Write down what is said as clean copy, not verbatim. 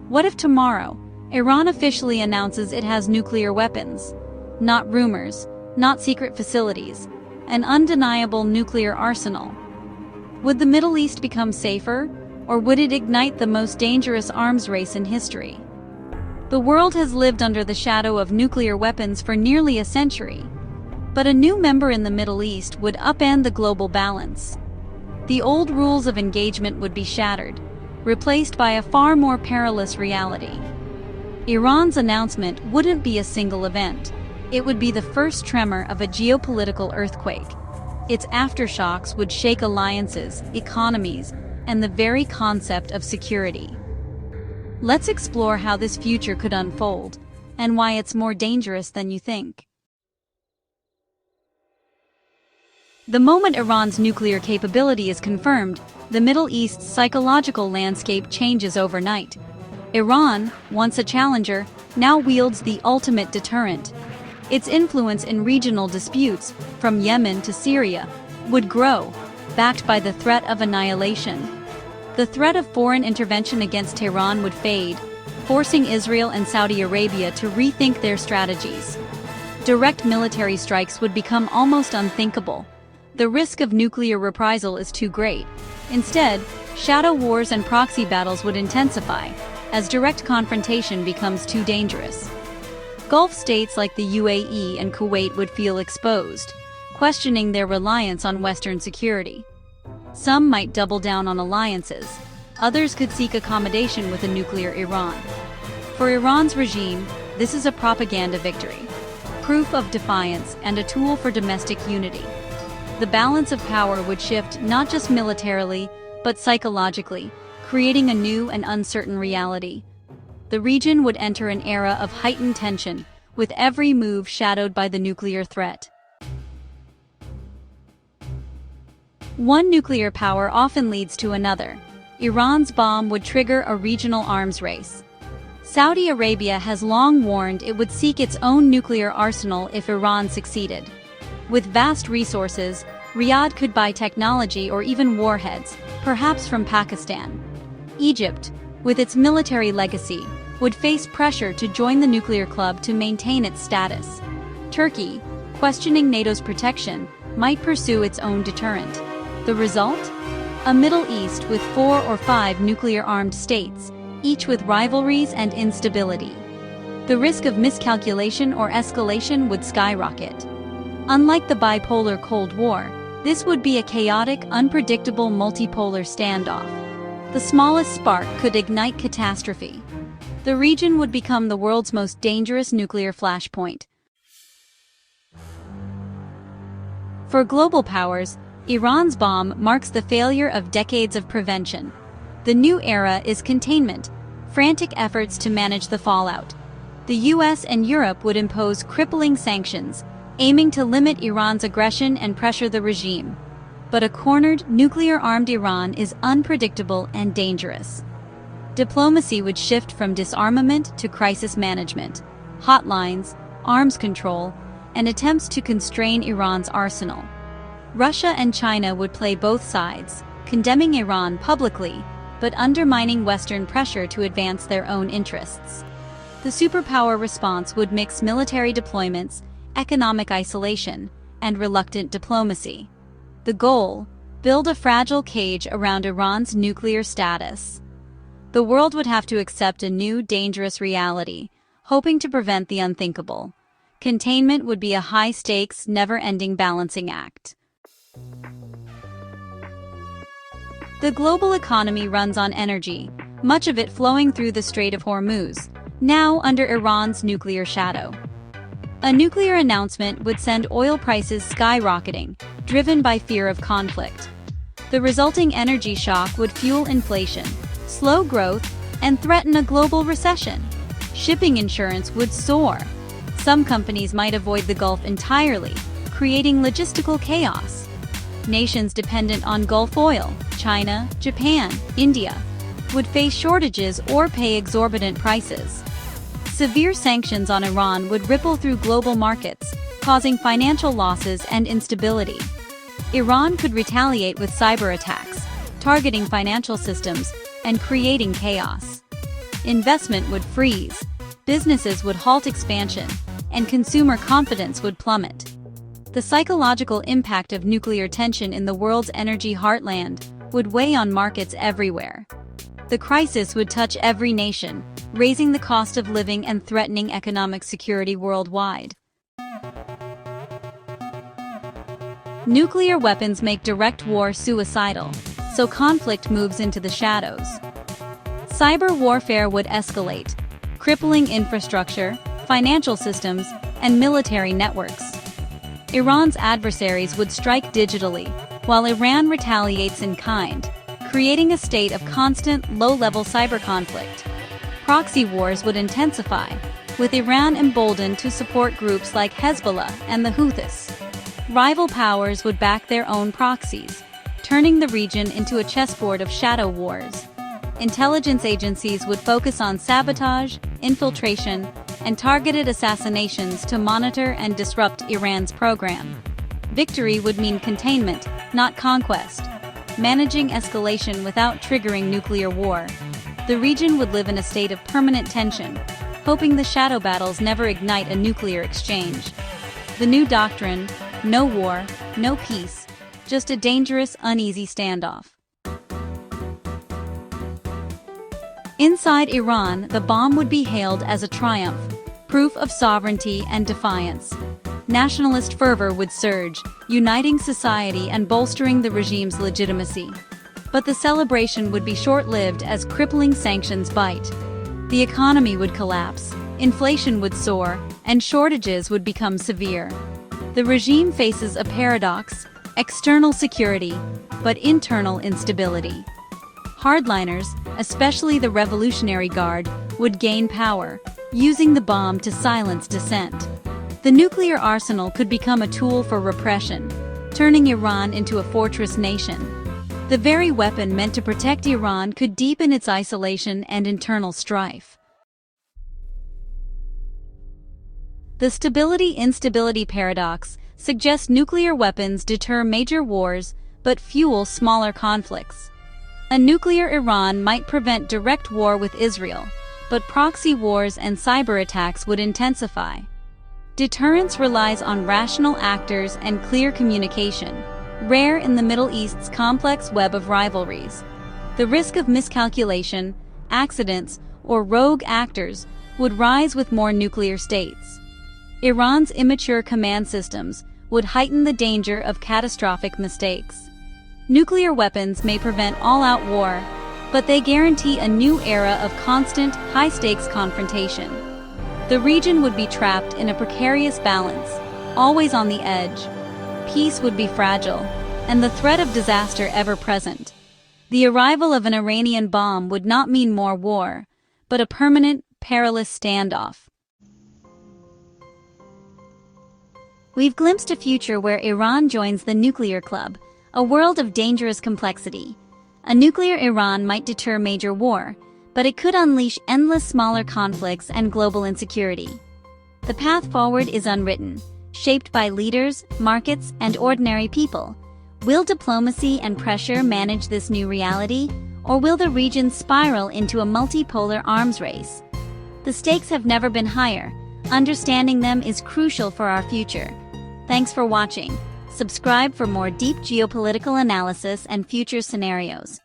What if tomorrow, Iran officially announces it has nuclear weapons? Not rumors, not secret facilities, an undeniable nuclear arsenal. Would the Middle East become safer, or would it ignite the most dangerous arms race in history? The world has lived under the shadow of nuclear weapons for nearly a century. But a new member in the Middle East would upend the global balance. The old rules of engagement would be shattered, replaced by a far more perilous reality. Iran's announcement wouldn't be a single event. It would be the first tremor of a geopolitical earthquake. Its aftershocks would shake alliances, economies, and the very concept of security. Let's explore how this future could unfold, and why it's more dangerous than you think. The moment Iran's nuclear capability is confirmed, the Middle East's psychological landscape changes overnight. Iran, once a challenger, now wields the ultimate deterrent. Its influence in regional disputes, from Yemen to Syria, would grow, backed by the threat of annihilation. The threat of foreign intervention against Tehran would fade, forcing Israel and Saudi Arabia to rethink their strategies. Direct military strikes would become almost unthinkable. The risk of nuclear reprisal is too great. Instead, shadow wars and proxy battles would intensify, as direct confrontation becomes too dangerous. Gulf states like the UAE and Kuwait would feel exposed, questioning their reliance on Western security. Some might double down on alliances, others could seek accommodation with a nuclear Iran. For Iran's regime, this is a propaganda victory, proof of defiance and a tool for domestic unity. The balance of power would shift not just militarily, but psychologically, creating a new and uncertain reality. The region would enter an era of heightened tension, with every move shadowed by the nuclear threat. One nuclear power often leads to another. Iran's bomb would trigger a regional arms race. Saudi Arabia has long warned it would seek its own nuclear arsenal if Iran succeeded. With vast resources, Riyadh could buy technology or even warheads, perhaps from Pakistan. Egypt, with its military legacy, would face pressure to join the nuclear club to maintain its status. Turkey, questioning NATO's protection, might pursue its own deterrent. The result? A Middle East with 4 or 5 nuclear-armed states, each with rivalries and instability. The risk of miscalculation or escalation would skyrocket. Unlike the bipolar Cold War, this would be a chaotic, unpredictable multipolar standoff. The smallest spark could ignite catastrophe. The region would become the world's most dangerous nuclear flashpoint. For global powers, Iran's bomb marks the failure of decades of prevention. The new era is containment, frantic efforts to manage the fallout. The US and Europe would impose crippling sanctions, aiming to limit Iran's aggression and pressure the regime. But a cornered, nuclear-armed Iran is unpredictable and dangerous. Diplomacy would shift from disarmament to crisis management, hotlines, arms control, and attempts to constrain Iran's arsenal. Russia and China would play both sides, condemning Iran publicly, but undermining Western pressure to advance their own interests. The superpower response would mix military deployments, economic isolation, and reluctant diplomacy. The goal: build a fragile cage around Iran's nuclear status. The world would have to accept a new, dangerous reality, hoping to prevent the unthinkable. Containment would be a high-stakes, never-ending balancing act. The global economy runs on energy, much of it flowing through the Strait of Hormuz, now under Iran's nuclear shadow. A nuclear announcement would send oil prices skyrocketing, driven by fear of conflict. The resulting energy shock would fuel inflation, slow growth, and threaten a global recession. Shipping insurance would soar. Some companies might avoid the Gulf entirely, creating logistical chaos. Nations dependent on Gulf oil, China, Japan, India, would face shortages or pay exorbitant prices. Severe sanctions on Iran would ripple through global markets, causing financial losses and instability. Iran could retaliate with cyber attacks, targeting financial systems and creating chaos. Investment would freeze, businesses would halt expansion, and consumer confidence would plummet. The psychological impact of nuclear tension in the world's energy heartland would weigh on markets everywhere. The crisis would touch every nation, raising the cost of living and threatening economic security worldwide. Nuclear weapons make direct war suicidal, so conflict moves into the shadows. Cyber warfare would escalate, crippling infrastructure, financial systems, and military networks. Iran's adversaries would strike digitally, while Iran retaliates in kind, creating a state of constant, low-level cyber conflict. Proxy wars would intensify, with Iran emboldened to support groups like Hezbollah and the Houthis. Rival powers would back their own proxies, turning the region into a chessboard of shadow wars. Intelligence agencies would focus on sabotage, infiltration, and targeted assassinations to monitor and disrupt Iran's program. Victory would mean containment, not conquest, managing escalation without triggering nuclear war. The region would live in a state of permanent tension, hoping the shadow battles never ignite a nuclear exchange. The new doctrine: no war, no peace, just a dangerous, uneasy standoff. Inside Iran, the bomb would be hailed as a triumph, proof of sovereignty and defiance. Nationalist fervor would surge, uniting society and bolstering the regime's legitimacy. But the celebration would be short-lived as crippling sanctions bite. The economy would collapse, inflation would soar, and shortages would become severe. The regime faces a paradox: external security, but internal instability. Hardliners, especially the Revolutionary Guard, would gain power, using the bomb to silence dissent. The nuclear arsenal could become a tool for repression, turning Iran into a fortress nation. The very weapon meant to protect Iran could deepen its isolation and internal strife. The stability-instability paradox suggests nuclear weapons deter major wars but fuel smaller conflicts. A nuclear Iran might prevent direct war with Israel, but proxy wars and cyber attacks would intensify. Deterrence relies on rational actors and clear communication, rare in the Middle East's complex web of rivalries. The risk of miscalculation, accidents, or rogue actors would rise with more nuclear states. Iran's immature command systems would heighten the danger of catastrophic mistakes. Nuclear weapons may prevent all-out war, but they guarantee a new era of constant, high-stakes confrontation. The region would be trapped in a precarious balance, always on the edge. Peace would be fragile, and the threat of disaster ever-present. The arrival of an Iranian bomb would not mean more war, but a permanent, perilous standoff. We've glimpsed a future where Iran joins the nuclear club, a world of dangerous complexity. A nuclear Iran might deter major war, but it could unleash endless smaller conflicts and global insecurity. The path forward is unwritten, shaped by leaders, markets, and ordinary people. Will diplomacy and pressure manage this new reality, or will the region spiral into a multipolar arms race? The stakes have never been higher. Understanding them is crucial for our future. Thanks for watching. Subscribe for more deep geopolitical analysis and future scenarios.